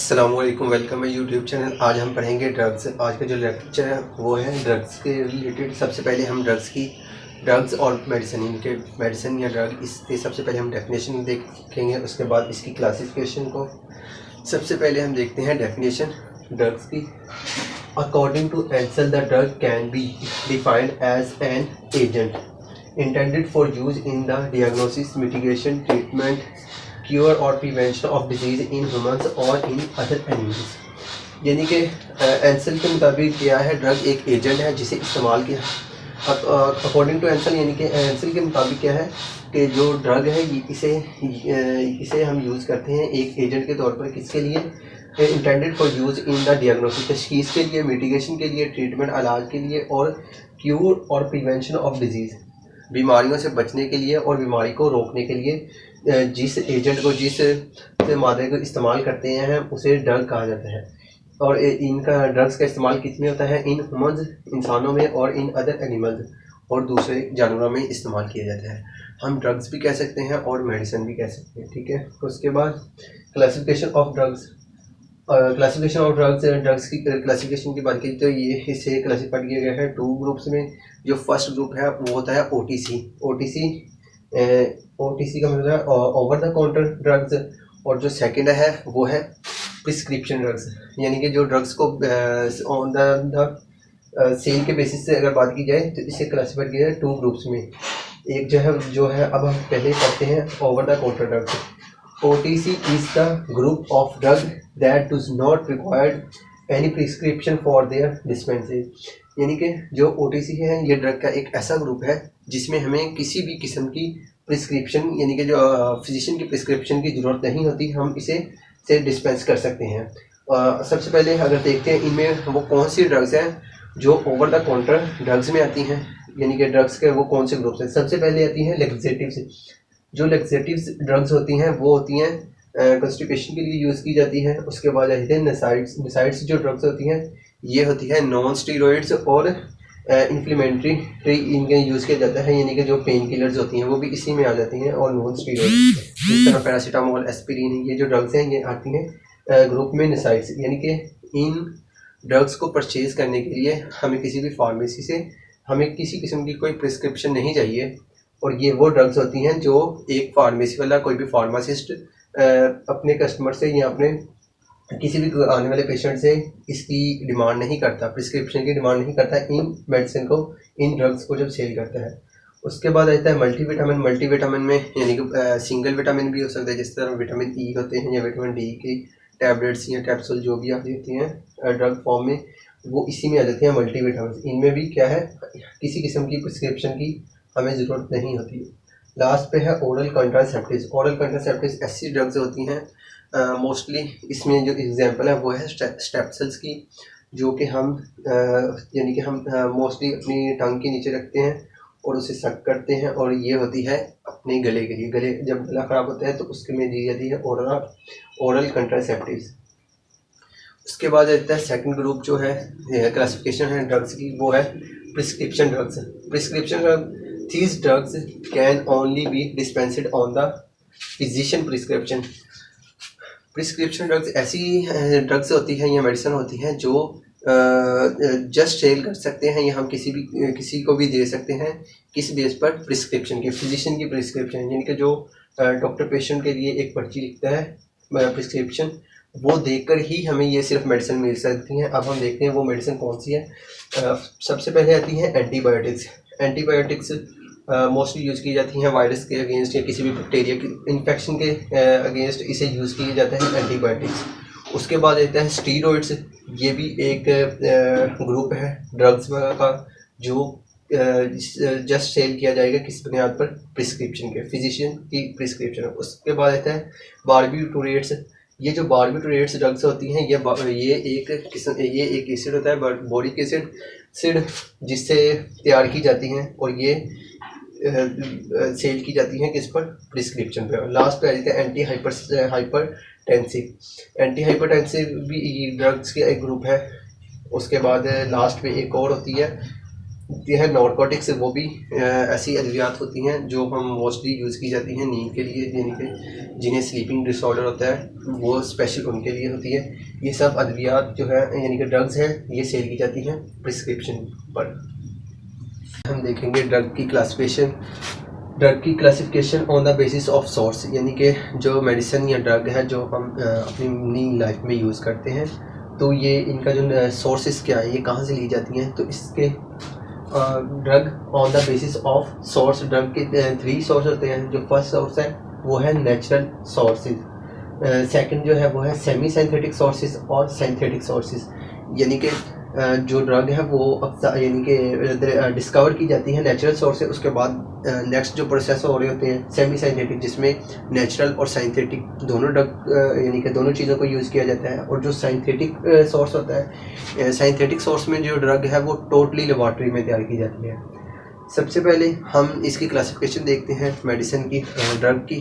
अस्सलामुअलैकुम, वेलकम है YouTube channel. आज हम पढ़ेंगे ड्रग्स। आज का जो लेक्चर है वो है ड्रग्स के रिलेटेड। सबसे पहले हम ड्रग्स और मेडिसिन, इनके मेडिसिन या ड्रग, इसके सबसे पहले हम डेफिनेशन देखेंगे, उसके बाद इसकी क्लासिफिकेशन को। सबसे पहले हम देखते हैं डेफिनेशन ड्रग्स की। According to Ansel, the drug can be defined as an agent intended for use in the diagnosis, mitigation, treatment, cure और prevention of disease in humans or in other animals। यानी कि Anselm के मुताबिक क्या है, drug एक agent है जिसे इस्तेमाल किया। अकॉर्डिंग टू एंसल यानी कि एंसल के मुताबिक क्या है कि जो ड्रग है इसे हम यूज़ करते हैं एक एजेंट के तौर पर। किसके लिए? Intended for use in the diagnosis, तशखीस के लिए, मिटिगेशन के लिए, ट्रीटमेंट इलाज के लिए, और क्यूर और प्रिवेंशन ऑफ डिजीज़, बीमारियों से बचने के लिए और बीमारी को रोकने के लिए जिस एजेंट को, जिस मादे को इस्तेमाल करते हैं उसे ड्रग कहा जाता है। और इनका ड्रग्स का इस्तेमाल किस में होता है? इन ह्यूमन्स, इंसानों में, और इन अदर एनिमल्स, और दूसरे जानवरों में इस्तेमाल किया जाता है। हम ड्रग्स भी कह सकते हैं और मेडिसिन भी कह सकते हैं, ठीक है। उसके बाद classification of drugs. Classification of drugs की क्लासिफिकेशन की बात की तो ये इसे क्लासिफाइड किया गया है 2 ग्रुप्स में। जो फर्स्ट ग्रुप है वो होता है ओटीसी। ओटीसी का मतलब है ओवर द काउंटर ड्रग्स, और जो सेकंड है वो है प्रिस्क्रिप्शन ड्रग्स। यानी कि जो ड्रग्स को ऑन द सेल के बेसिस से अगर बात की जाए तो इसे क्लासिफाइड किया है 2 ग्रुप्स में। एक जो है अब हम पहले पढ़ते हैं over the counter drugs. OTC is the group of drug that does not require any prescription for their dispensing। यानी कि जो OTC है ये ड्रग का एक ऐसा ग्रुप है जिसमें हमें किसी भी किस्म की प्रिस्क्रिप्शन, यानी कि जो फिजिशियन की प्रिस्क्रिप्शन की ज़रूरत नहीं होती, हम इसे से डिस्पेंस कर सकते हैं। सबसे पहले अगर देखते हैं इनमें वो कौन सी ड्रग्स हैं जो ओवर द काउंटर ड्रग्स में आती हैं, यानी कि ड्रग्स के वो कौन से ग्रुप्स हैं। सबसे पहले आती हैं लेक्सेटिव्स। जो लेक्सेटिव्स ड्रग्स होती हैं वो होती हैं कॉन्स्टिपेशन के लिए यूज़ की जाती है। उसके बाद आते हैं नसाइड्स जो ड्रग्स होती हैं ये होती है नॉन स्टीरॉइड्स और इन्फ्लेमेटरी इनके यूज़ किया जाता है, यानी कि जो पेन किलर्स होती हैं वो भी इसी में आ जाती हैं, और नॉन स्टीरॉइड्स जिस तरह पैरासीटामोल, एस्पिरिन, ये जो ड्रग्स हैं ये आती हैं ग्रुप में नसाइड्स। यानी कि इन ड्रग्स को परचेज करने के लिए हमें किसी भी फार्मेसी से हमें किसी किस्म की कोई प्रिस्क्रिप्शन नहीं चाहिए, और ये वो ड्रग्स होती हैं जो एक फार्मेसी वाला, कोई भी फार्मासिस्ट अपने कस्टमर से या अपने किसी भी आने वाले पेशेंट से इसकी डिमांड नहीं करता, प्रिस्क्रिप्शन की डिमांड नहीं करता इन मेडिसिन को, इन ड्रग्स को जब सेल करता है। उसके बाद आता है मल्टीविटामिन। मल्टीविटामिन में यानी कि सिंगल विटामिन भी हो सकता है, जिस तरह विटामिन ई होते हैं या विटामिन डी की टैबलेट्स या कैप्सूल जो भी आती होती हैं ड्रग फॉर्म में, वो इसी में आ जाती हैं मल्टीविटामिन। इनमें भी क्या है, किसी किस्म की प्रिस्क्रिप्शन की हमें ज़रूरत नहीं होती। लास्ट पे है ओरल कंट्रासेप्टिव्स। ओरल कंट्रासेप्टिव्स ऐसी ड्रग्स होती हैं मोस्टली, इसमें जो एग्जांपल है वो है स्टेप्सिल्स की, जो कि हम यानी कि हम मोस्टली अपनी टंग के नीचे रखते हैं और उसे सक करते हैं, और ये होती है अपने गले के लिए। गले जब गला ख़राब होता है तो उसके में दी जाती है ओरल कंट्रासेप्टिव्स। उसके बाद आता है सेकंड ग्रुप जो है क्लासिफिकेशन है ड्रग्स की, वो है prescription drugs. Prescription drug, these drugs can only be dispensed on the physician prescription। Prescription drugs ऐसी ड्रग्स होती हैं या मेडिसिन होती हैं जो जस्ट सेल कर सकते हैं, या हम किसी को भी दे सकते हैं। किस बेस पर? प्रिस्क्रिप्शन की, फिजिशियन की प्रिस्क्रिप्शन, यानी कि जो डॉक्टर पेशेंट के लिए एक पर्ची लिखता है प्रिस्क्रिप्शन, वो देकर ही हमें ये सिर्फ मेडिसिन मिल सकती हैं। अब हम देखते हैं वो मेडिसिन कौन सी है। सबसे पहले आती है एंटीबायोटिक्स। एंटीबायोटिक्स मोस्टली यूज़ की जाती हैं वायरस के अगेंस्ट या किसी भी बैक्टीरिया की इन्फेक्शन के अगेंस्ट, इसे यूज़ किया जाता है एंटीबायोटिक्स। उसके बाद आता है स्टीरॉइड्स। ये भी एक ग्रुप है ड्रग्स का जो जस्ट सेल किया जाएगा किस बुनियाद पर? प्रिस्क्रिप्शन के, फिजिशियन की प्रिस्क्रिप्शन। उसके बाद आता है बारबिटूरेट्स। ये जो बारबिटूरेट्स ड्रग्स होती हैं ये एक एसिड होता है, बोरिक एसिड जिससे तैयार की जाती हैं, और ये सेल की जाती हैं किस पर? प्रिस्क्रिप्शन पर। लास्ट पे आ जाता है एंटी हाइपरटेंसिव भी ड्रग्स के एक ग्रुप है। उसके बाद लास्ट पे एक और होती है ये है नारकोटिक्स, वो भी ऐसी अद्वियात होती हैं जो हम मोस्टली यूज़ की जाती हैं नींद के लिए, यानी कि जिन्हें स्लीपिंग डिसऑर्डर होता है वो स्पेशल उनके लिए होती है। ये सब अद्वियात जो है यानी कि ड्रग्स हैं, ये सेल की जाती हैं प्रिस्क्रिप्शन पर। हम देखेंगे ड्रग की classification on the basis of source, यानी कि जो मेडिसिन या ड्रग है जो हम अपनी लाइफ में यूज़ करते हैं, तो ये इनका जो सोर्सेस क्या है, ये कहाँ से ली जाती हैं। तो इसके drug on the basis of source, drug के 3 सोर्स होते हैं। जो फर्स्ट सोर्स है वो है नेचुरल सोर्सेज, सेकंड जो है वो है सेमी सिंथेटिक सोर्सेज और सिंथेटिक सोर्सेज, यानी कि जो ड्रग है वो यानी कि डिस्कवर की जाती है नेचुरल सोर्स से, उसके बाद नेक्स्ट जो प्रोसेस हो रहे होते हैं सेमी साइंटिफिक, जिसमें नेचुरल और साइंटिफिक दोनों ड्रग यानी कि दोनों चीज़ों को यूज़ किया जाता है। और जो साइंटिफिक सोर्स होता है, साइंटिफिक सोर्स में जो ड्रग है वो टोटली लेबॉर्ट्री में तैयार की जाती है। सबसे पहले हम इसकी क्लासिफिकेशन देखते हैं मेडिसिन की, ड्रग की।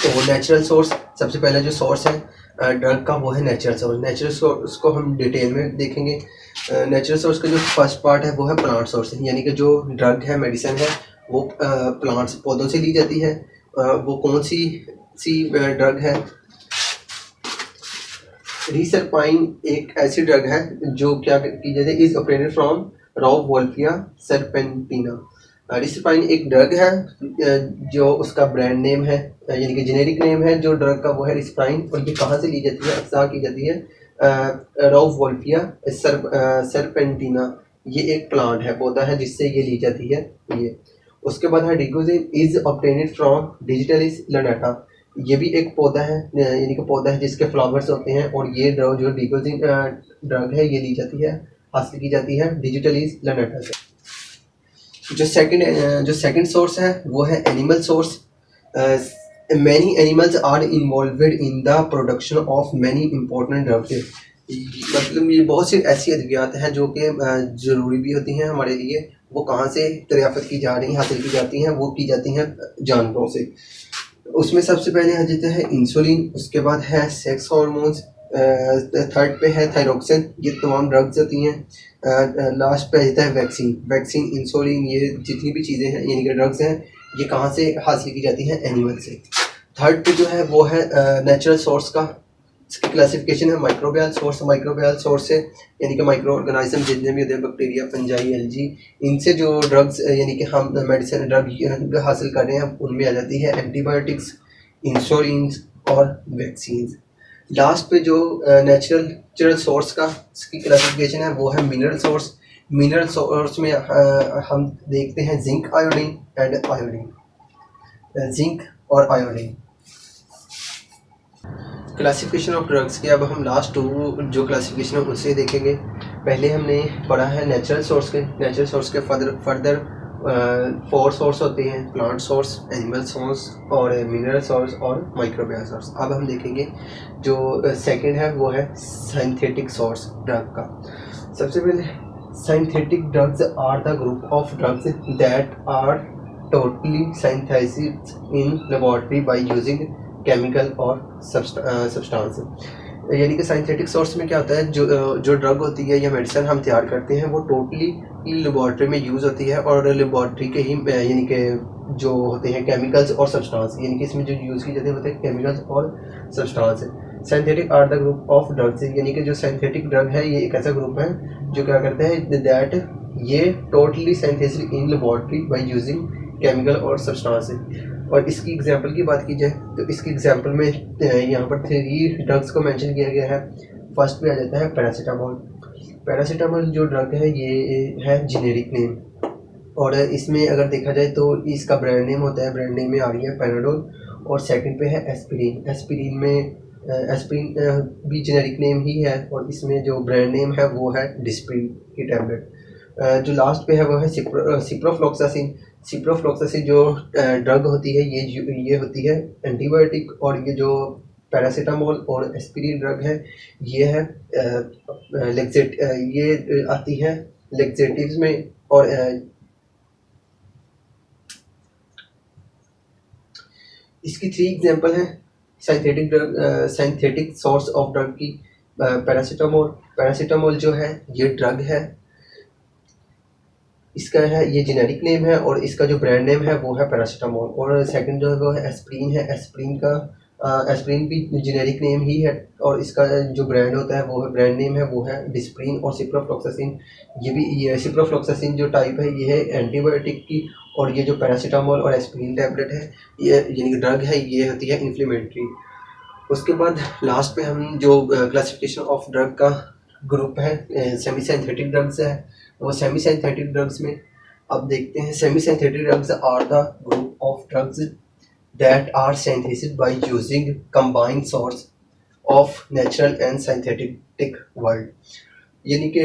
तो नेचुरल सोर्स, सबसे पहला जो सोर्स है ड्रग का वो है नेचुरल सोर्स। नेचुरल सोर्स को हम डिटेल में देखेंगे। नेचुरल सोर्स का जो फर्स्ट पार्ट है वो है प्लांट सोर्स, यानी कि जो ड्रग है, मेडिसिन है, वो प्लांट्स, पौधों से ली जाती है। वो कौन सी ड्रग है? रिसरपाइन एक ऐसी ड्रग है जो क्या की जाती है, इज ऑब्टेन्ड फ्रॉम रॉवोल्फिया सर्पेंटिना। रिसरपाइन एक ड्रग है जो उसका ब्रांड नेम है, यानी कि जेनेरिक नेम है जो ड्रग का, वो है रिसरपाइन। और ये कहाँ से ली जाती है, अक्सा की जाती है रॉवोल्फिया सर्पेंटिना। ये एक प्लांट है, पौधा है जिससे ये ली जाती है ये। उसके बाद है डिगोजिन इज ऑब्टेन्ड फ्रॉम डिजिटलिस लैंडाटा। ये भी एक पौधा है, यानी कि पौधा है जिसके फ्लावर्स होते हैं। और ये ड्रग जो डिगोजिन ड्रग है ये ली जाती है, हासिल की जाती है डिजिटलिस लैंडाटा से। जो सेकंड सोर्स है वो है animal source. Many animals are involved in the production of many important drugs. मतलब ये बहुत सी ऐसी अद्वियात हैं जो कि ज़रूरी भी होती हैं हमारे लिए। वो कहाँ से दरियाफ़त की जा रही हैं, हासिल की जाती हैं, वो की जाती हैं जानवरों से। उसमें सबसे पहले आ जाता है इंसुलिन, उसके बाद है सेक्स हार्मोन्स, थर्ड पे है थायरोक्सिन। ये तमाम ड्रग्स होती हैं। लास्ट पे आ जाता है वैक्सीन, इंसुलिन, ये जितनी भी चीज़ें हैं यानी कि ड्रग्स हैं, ये कहाँ से हासिल की जाती हैं, एनिमल से। थर्ड पे जो है वो है नेचुरल सोर्स का, इसकी क्लासिफिकेशन है माइक्रोबियल सोर्स से, यानी कि माइक्रो ऑर्गेनिज्म जितने भी होते हैं, बैक्टीरिया, फंजाई, एल्गी, इनसे जो ड्रग्स यानी कि हम मेडिसिन ड्रग हासिल कर रहे हैं, उनमें आ जाती है एंटीबायोटिक्स, इंसुलिन और वैक्सीन। लास्ट पे जो नेचुरल सोर्स का इसकी क्लासिफिकेशन है वो है मिनरल सोर्स में हम देखते हैं zinc, iodine and iodine, zinc और आयोडीन। क्लासिफिकेशन ऑफ ड्रग्स के अब हम लास्ट 2 जो क्लासिफिकेशन है उसे देखेंगे। पहले हमने पढ़ा है नेचुरल सोर्स के फर्दर 4 सोर्स होते हैं, प्लांट सोर्स, एनिमल सोर्स और मिनरल सोर्स और माइक्रोबियल सोर्स। अब हम देखेंगे जो सेकंड है वो है सिंथेटिक सोर्स ड्रग का। सबसे पहले synthetic drugs are the group of drugs that are totally synthesized in laboratory by using chemical और सब्सटेंस। यानी कि सिंथेटिक सोर्स में क्या होता है, जो ड्रग होती है या मेडिसिन हम तैयार करते हैं वो टोटली लेबॉर्ट्री में यूज़ होती है। और लेबॉर्ट्री के ही यानी कि जो होते हैं केमिकल्स और सब्सटेंस, यानी कि इसमें जो यूज़ की जाते हैं होते हैं केमिकल्स और substance. Synthetic are the group of drugs, यानी कि जो सिंथेटिक ड्रग है ये एक ऐसा ग्रुप है जो क्या करते हैं दैट ये totally synthesized in laboratory by using chemical और सब्सटेंस। और इसकी एग्जांपल की बात की जाए तो इसकी एग्जांपल में यहाँ पर 3 ड्रग्स को मेंशन किया गया है। फर्स्ट पे आ जाता है पैरासीटामोल जो ड्रग है ये है जेनेरिक नेम। और इसमें अगर देखा जाए तो इसका ब्रांड नेम होता है, ब्रांड नेम में आ रही है पैनाडोल। और सेकंड पे है एस्पिरिन में एस्पिरिन भी जेनेरिक नेम ही है और इसमें जो ब्रांड नेम है वो है डिस्प्रिन की टैबलेट। जो लास्ट पे है वो है सिप्रोफ्लॉक्सासिन जो ड्रग होती है ये होती है एंटीबायोटिक। और ये जो पैरासीटामोल और एस्पिरिन ड्रग है ये है ये आती है लेक्सेटिव्स में। और इसकी 3 एग्जांपल हैं सिंथेटिक सोर्स ऑफ ड्रग की। पैरासीटामोल जो है ये ड्रग है इसका है ये जेनेरिक नेम है और इसका जो ब्रांड नेम है वो है पैरासीटामोल। और सेकंड जो है वो है एस्प्रिन है। एस्प्रिन का एस्प्रिन भी जेनेरिक नेम ही है और इसका जो ब्रांड होता है वो है ब्रांड नेम है वो है डिस्प्रिन। और सिप्रोफ्लॉक्सासिन, ये सिप्रोफ्लॉक्सासिन जो टाइप है ये है एंटीबायोटिक की। और ये जो पैरासीटामोल और एस्प्रिन टैबलेट है ये यानी कि ड्रग है ये होती है इन्फ्लेमेटरी। उसके बाद लास्ट पे हम जो क्लासिफिकेशन ऑफ ड्रग का ग्रुप है सेमी सिंथेटिक ड्रग्स है। वो सेमी सिंथेटिक ड्रग्स में अब देखते हैं। Semi synthetic drugs are the group of drugs that are synthesis by using combined source of natural and synthetic world. यानी कि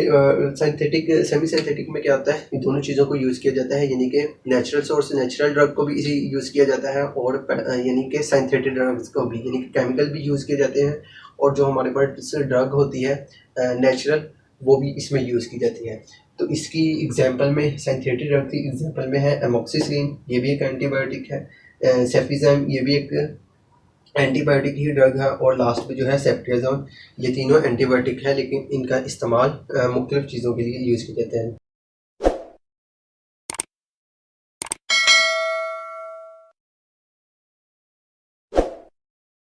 सिंथेटिक सेमी सिंथेटिक में क्या होता है, इन दोनों चीज़ों को यूज़ किया जाता है। यानी कि नेचुरल सोर्स नेचुरल ड्रग को भी इसी यूज़ किया जाता है और यानी कि सिंथेटिक ड्रग्स को भी यानी कि केमिकल भी यूज़ किए जाते हैं। और जो हमारे पास ड्रग होती है नेचुरल वो भी इसमें यूज़ की जाती है। तो इसकी एग्जांपल में सिंथेटिक ड्रग की एग्जांपल में है एमोक्सिसिलिन, ये भी एक एंटीबायोटिक है। सेफिज़ाइम ये भी एक एंटीबायोटिक ही ड्रग है। और लास्ट में जो है सेफ्ट्रियाज़ोन, ये तीनों एंटीबायोटिक है लेकिन इनका इस्तेमाल मुख्तलिफ़ चीज़ों के लिए यूज़ किए जाते हैं।